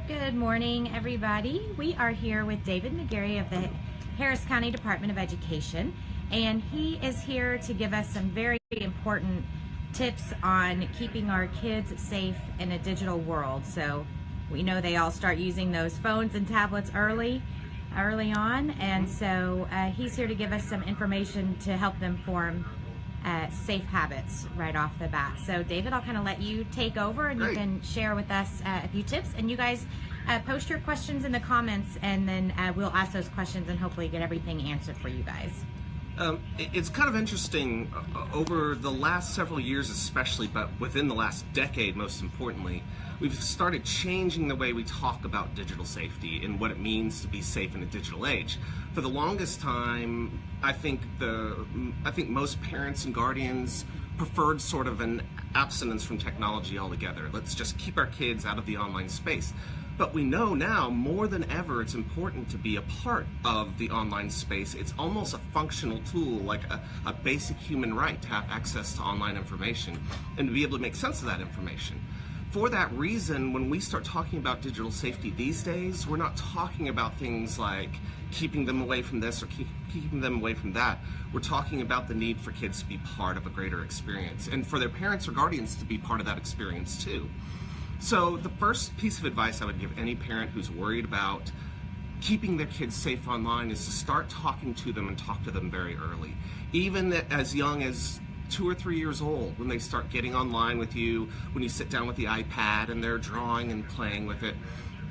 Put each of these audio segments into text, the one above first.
Good morning, everybody. We are here with David McGeary of the Harris County Department of Education, and he is here to give us some very important tips on keeping our kids safe in a digital world. So we know they all start using those phones and tablets early on, and so he's here to give us some information to help them form safe habits right off the bat. So David, I'll kind of let you take over, and you can share with us a few tips, and you guys post your questions in the comments, and then we'll ask those questions and hopefully get everything answered for you guys. It's kind of interesting over the last several years especially, but within the last decade most importantly, we've started changing the way we talk about digital safety and what it means to be safe in a digital age. For the longest time, I think most parents and guardians preferred sort of an abstinence from technology altogether. Let's just keep our kids out of the online space. But we know now more than ever it's important to be a part of the online space. It's almost a functional tool, like a basic human right to have access to online information and to be able to make sense of that information. For that reason, when we start talking about digital safety these days, we're not talking about things like keeping them away from this or keeping them away from that. We're talking about the need for kids to be part of a greater experience and for their parents or guardians to be part of that experience too. So the first piece of advice I would give any parent who's worried about keeping their kids safe online is to start talking to them and talk to them very early. Even as young as 2 or 3 years old, when they start getting online with you, when you sit down with the iPad and they're drawing and playing with it,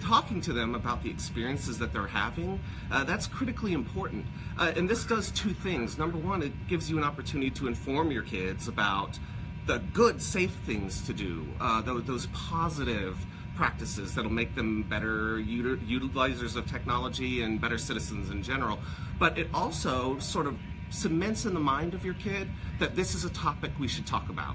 talking to them about the experiences that they're having, that's critically important. And this does two things. Number one, it gives you an opportunity to inform your kids about the good, safe things to do, those positive practices that'll make them better utilizers of technology and better citizens in general. But it also sort of cements in the mind of your kid that this is a topic we should talk about.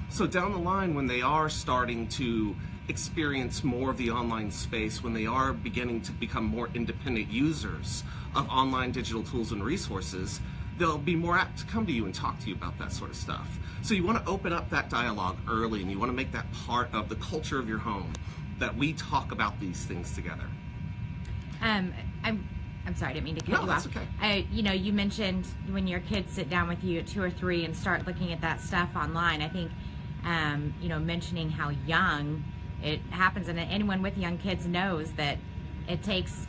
So down the line, when they are starting to experience more of the online space, when they are beginning to become more independent users of online digital tools and resources, they'll be more apt to come to you and talk to you about that sort of stuff. So you want to open up that dialogue early, and you want to make that part of the culture of your home, that we talk about these things together. I'm sorry, I didn't mean to cut you off. Okay. You mentioned when your kids sit down with you at 2 or 3 and start looking at that stuff online. I think, mentioning how young it happens, and anyone with young kids knows that it takes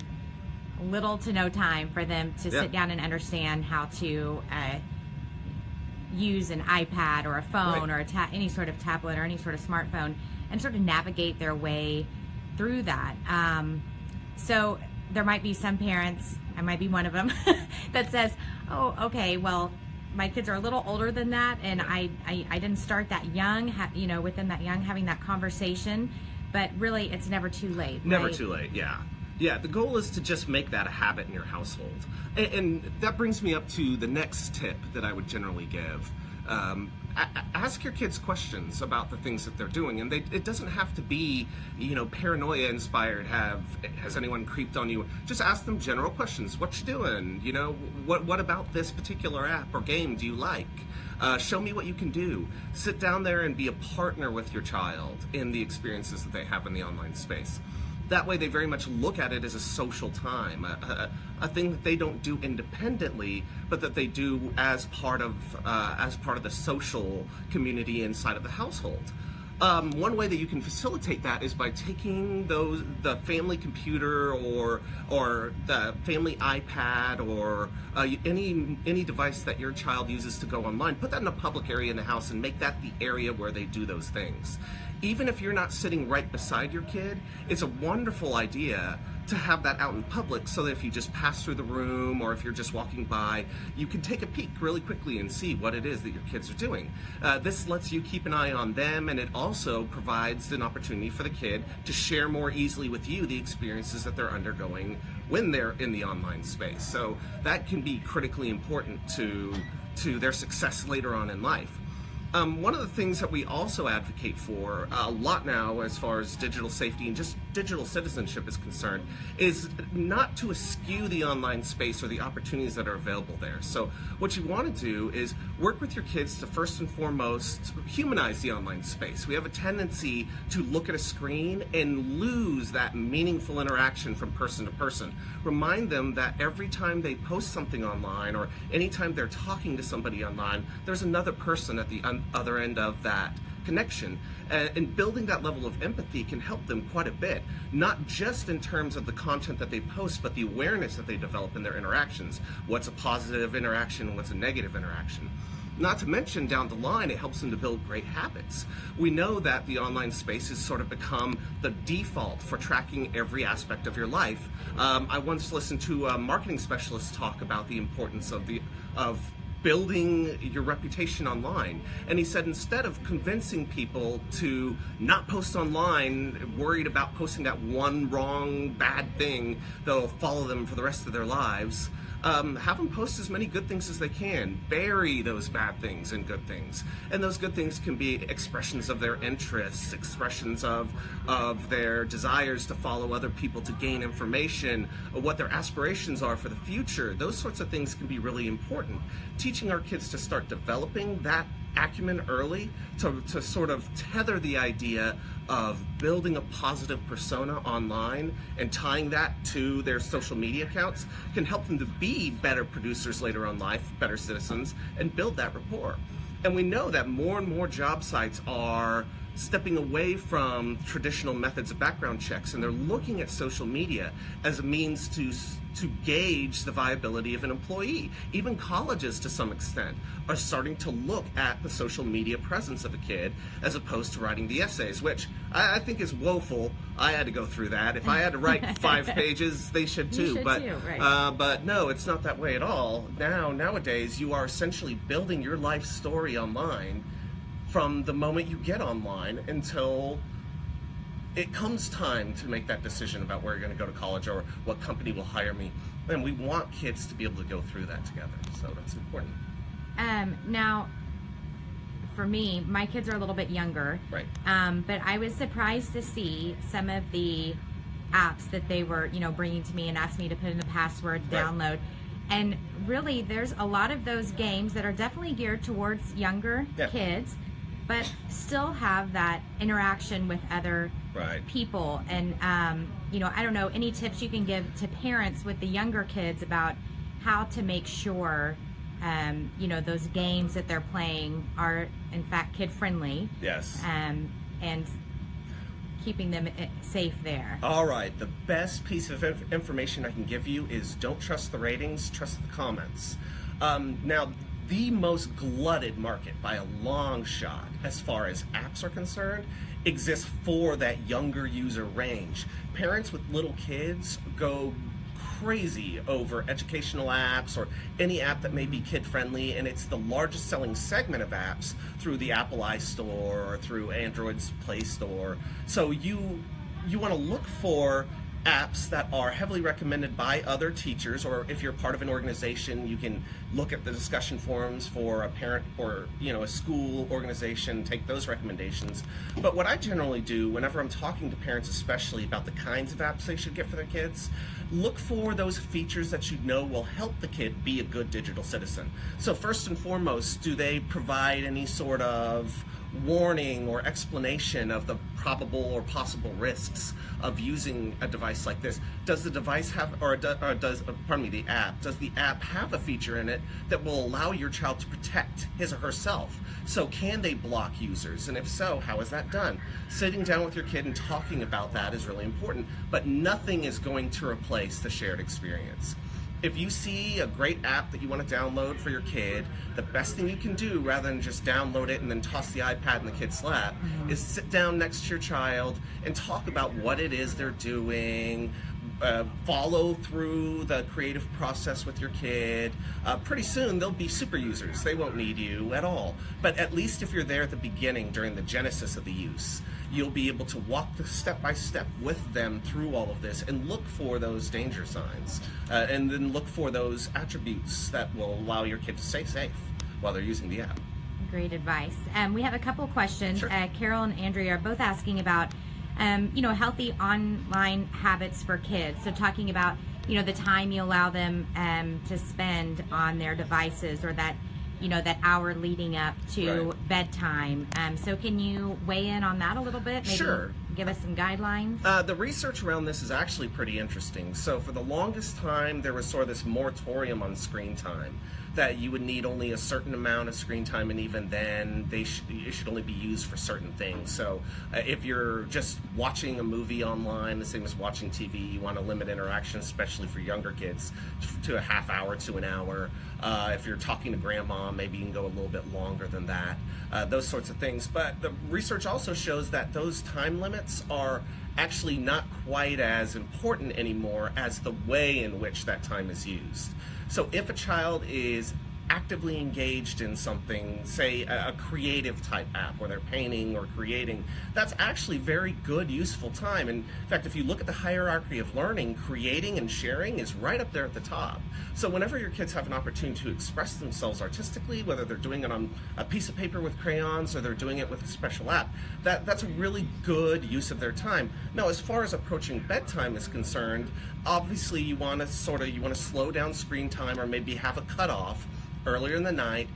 little to no time for them to sit down and understand how to use an iPad or a phone or any sort of tablet or any sort of smartphone and sort of navigate their way through that. So there might be some parents, I might be one of them, that says, oh, okay, well, my kids are a little older than that, and I didn't start that young, within that young, having that conversation, but really it's never too late. Never too late, yeah. Yeah, the goal is to just make that a habit in your household. And that brings me up to the next tip that I would generally give. Ask your kids questions about the things that they're doing, and it doesn't have to be, paranoia inspired. Has anyone creeped on you? Just ask them general questions. What you doing? What about this particular app or game do you like? Show me what you can do. Sit down there and be a partner with your child in the experiences that they have in the online space. That way they very much look at it as a social time, a thing that they don't do independently, but that they do as part of the social community inside of the household. One way that you can facilitate that is by taking the family computer or the family iPad or any device that your child uses to go online, put that in a public area in the house and make that the area where they do those things. Even if you're not sitting right beside your kid, it's a wonderful idea to have that out in public so that if you just pass through the room or if you're just walking by, you can take a peek really quickly and see what it is that your kids are doing. This lets you keep an eye on them, and it also provides an opportunity for the kid to share more easily with you the experiences that they're undergoing when they're in the online space. So that can be critically important to their success later on in life. One of the things that we also advocate for a lot now as far as digital safety and just digital citizenship is concerned is not to eschew the online space or the opportunities that are available there. So what you want to do is work with your kids to first and foremost humanize the online space. We have a tendency to look at a screen and lose that meaningful interaction from person to person. Remind them that every time they post something online or anytime they're talking to somebody online, there's another person at the other end of that connection, and building that level of empathy can help them quite a bit, not just in terms of the content that they post, but the awareness that they develop in their interactions. What's a positive interaction and what's a negative interaction? Not to mention, down the line, it helps them to build great habits. We know that the online space has sort of become the default for tracking every aspect of your life. I once listened to a marketing specialist talk about the importance of building your reputation online, and he said instead of convincing people to not post online, worried about posting that one wrong, bad thing that'll follow them for the rest of their lives, have them post as many good things as they can. Bury those bad things in good things, and those good things can be expressions of their interests, expressions of their desires to follow other people to gain information, or what their aspirations are for the future. Those sorts of things can be really important. Teaching our kids to start developing that acumen early to sort of tether the idea of building a positive persona online and tying that to their social media accounts can help them to be better producers later on in life, better citizens, and build that rapport. And we know that more and more job sites are stepping away from traditional methods of background checks, and they're looking at social media as a means to gauge the viability of an employee. Even colleges, to some extent, are starting to look at the social media presence of a kid as opposed to writing the essays, which I think is woeful. I had to go through that. If I had to write 5 pages, they should too. You should but too, right. But no, it's not that way at all. Nowadays, you are essentially building your life story online from the moment you get online until it comes time to make that decision about where you're going to go to college or what company will hire me. And we want kids to be able to go through that together, so that's important. Now, for me, my kids are a little bit younger, Right. But I was surprised to see some of the apps that they were, bringing to me and asking me to put in a password, Right. download. And really, there's a lot of those games that are definitely geared towards younger kids, but still have that interaction with other people. And, I don't know, any tips you can give to parents with the younger kids about how to make sure, those games that they're playing are, in fact, kid-friendly. Yes. And keeping them safe there. All right, the best piece of information I can give you is don't trust the ratings, trust the comments. Now, the most glutted market by a long shot as far as apps are concerned exists for that younger user range. Parents with little kids go crazy over educational apps or any app that may be kid-friendly, and it's the largest selling segment of apps through the Apple iStore or through Android's Play Store. So you want to look for apps that are heavily recommended by other teachers, or if you're part of an organization, you can look at the discussion forums for a parent or a school organization, take those recommendations. But what I generally do whenever I'm talking to parents, especially about the kinds of apps they should get for their kids, look for those features that you know will help the kid be a good digital citizen. So first and foremost, do they provide any sort of warning or explanation of the probable or possible risks of using a device like this? Does the device have, does the app have a feature in it that will allow your child to protect his or herself? So can they block users? And if so, how is that done? Sitting down with your kid and talking about that is really important, but nothing is going to replace the shared experience. If you see a great app that you want to download for your kid, the best thing you can do, rather than just download it and then toss the iPad in the kid's lap, is sit down next to your child and talk about what it is they're doing, follow through the creative process with your kid. Pretty soon they'll be super users. They won't need you at all. But at least if you're there at the beginning during the genesis of the use, you'll be able to walk step by step with them through all of this and look for those danger signs, and then look for those attributes that will allow your kid to stay safe while they're using the app. Great advice. We have a couple questions. Sure. Carol and Andrea are both asking about, healthy online habits for kids. So talking about, the time you allow them to spend on their devices, or that, that hour leading up to bedtime. So can you weigh in on that a little bit? Maybe Sure. give us some guidelines? The research around this is actually pretty interesting. So for the longest time, there was sort of this moratorium on screen time, that you would need only a certain amount of screen time, and even then it should only be used for certain things. So if you're just watching a movie online, the same as watching TV, you want to limit interaction, especially for younger kids, to a half hour to an hour. If you're talking to grandma, maybe you can go a little bit longer than that, those sorts of things. But the research also shows that those time limits are actually not quite as important anymore as the way in which that time is used. So if a child is actively engaged in something, say a creative type app where they're painting or creating, that's actually very good, useful time. And in fact, if you look at the hierarchy of learning, creating and sharing is right up there at the top. So whenever your kids have an opportunity to express themselves artistically, whether they're doing it on a piece of paper with crayons or they're doing it with a special app, that's a really good use of their time. Now, as far as approaching bedtime is concerned, obviously you want to slow down screen time, or maybe have a cutoff earlier in the night.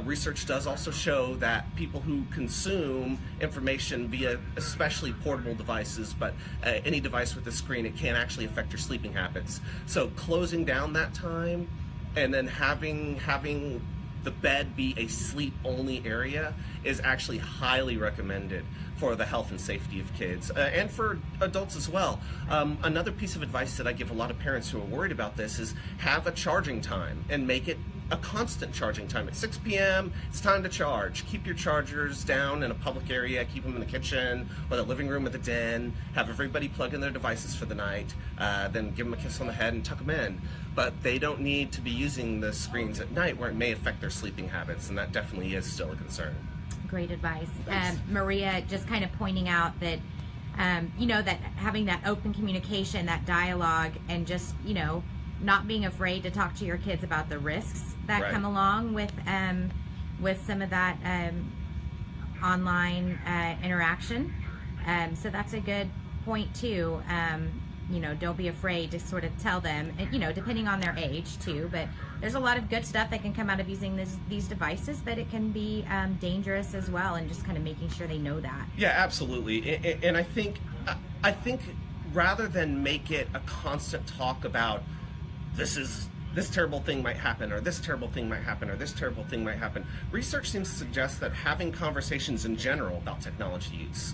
Research does also show that people who consume information via especially portable devices, but any device with a screen, it can actually affect your sleeping habits. So closing down that time and then having the bed be a sleep-only area is actually highly recommended for the health and safety of kids, and for adults as well. Another piece of advice that I give a lot of parents who are worried about this is have a charging time, and make it a constant charging time. At 6 p.m., it's time to charge. Keep your chargers down in a public area, keep them in the kitchen or the living room or the den, have everybody plug in their devices for the night, then give them a kiss on the head and tuck them in. But they don't need to be using the screens at night, where it may affect their sleeping habits, and that definitely is still a concern. Great advice. Maria just kind of pointing out that, that having that open communication, that dialogue, and just, not being afraid to talk to your kids about the risks that come along with some of that online interaction. So that's a good point too. Don't be afraid to sort of tell them, depending on their age too, but there's a lot of good stuff that can come out of using these devices, but it can be dangerous as well, and just kind of making sure they know that. Yeah, absolutely. And I think rather than make it a constant talk about this terrible thing might happen, or this terrible thing might happen, or this terrible thing might happen, research seems to suggest that having conversations in general about technology use.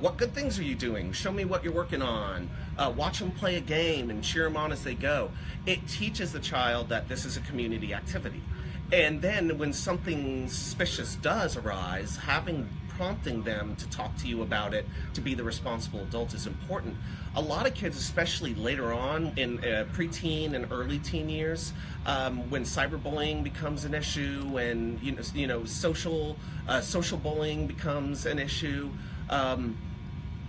What good things are you doing? Show me what you're working on. Watch them play a game and cheer them on as they go. It teaches the child that this is a community activity. And then when something suspicious does arise, prompting them to talk to you about it, to be the responsible adult, is important. A lot of kids, especially later on in preteen and early teen years, when cyberbullying becomes an issue, and social bullying becomes an issue,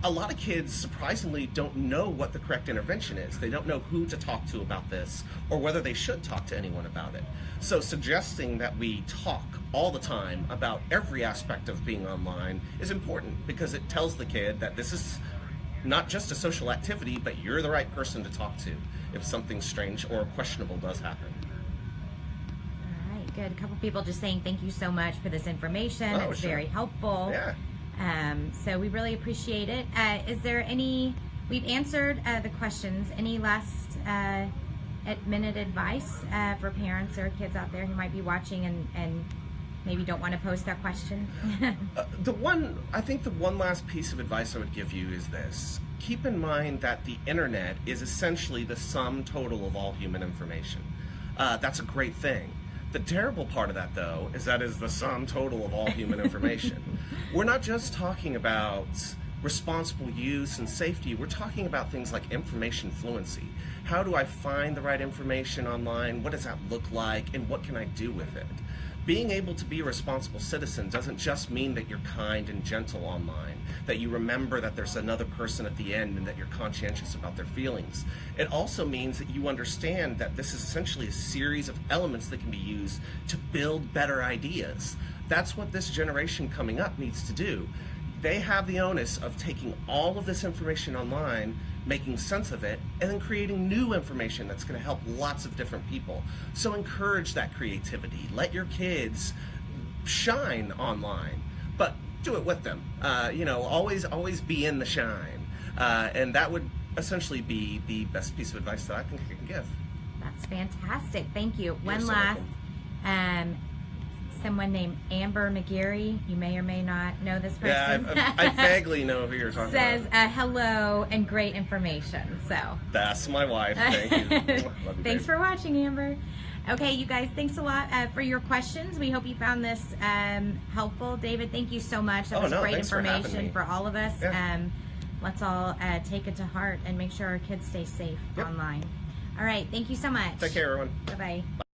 a lot of kids surprisingly don't know what the correct intervention is. They don't know who to talk to about this, or whether they should talk to anyone about it. So suggesting that we talk all the time about every aspect of being online is important, because it tells the kid that this is not just a social activity, but you're the right person to talk to if something strange or questionable does happen. All right, good. A couple people just saying thank you so much for this information. It's very helpful. Yeah. So we really appreciate it. Is there we've answered the questions, any last minute advice for parents or kids out there who might be watching and maybe don't want to post that question? I think the one last piece of advice I would give you is this. Keep in mind that the internet is essentially the sum total of all human information. That's a great thing. The terrible part of that, though, is that is the sum total of all human information. We're not just talking about responsible use and safety. We're talking about things like information fluency. How do I find the right information online? What does that look like? And what can I do with it? Being able to be a responsible citizen doesn't just mean that you're kind and gentle online, that you remember that there's another person at the end and that you're conscientious about their feelings. It also means that you understand that this is essentially a series of elements that can be used to build better ideas. that's what this generation coming up needs to do. They have the onus of taking all of this information online, making sense of it, and then creating new information that's going to help lots of different people. So encourage that creativity. Let your kids shine online, but do it with them. Always be in the shine. And that would essentially be the best piece of advice that I think I can give. That's fantastic. Thank you. You're One so last, welcome. Someone named Amber McGeary, you may or may not know this person. Yeah, I vaguely know who you're talking says, about. hello and great information. So That's my wife. Thank you. Love you, thanks babe. for watching, Amber. Okay, you guys, thanks a lot for your questions. We hope you found this helpful. David, thank you so much. That was great information for all of us. Yeah. Let's all take it to heart and make sure our kids stay safe online. All right, thank you so much. Take care, everyone. Bye-bye.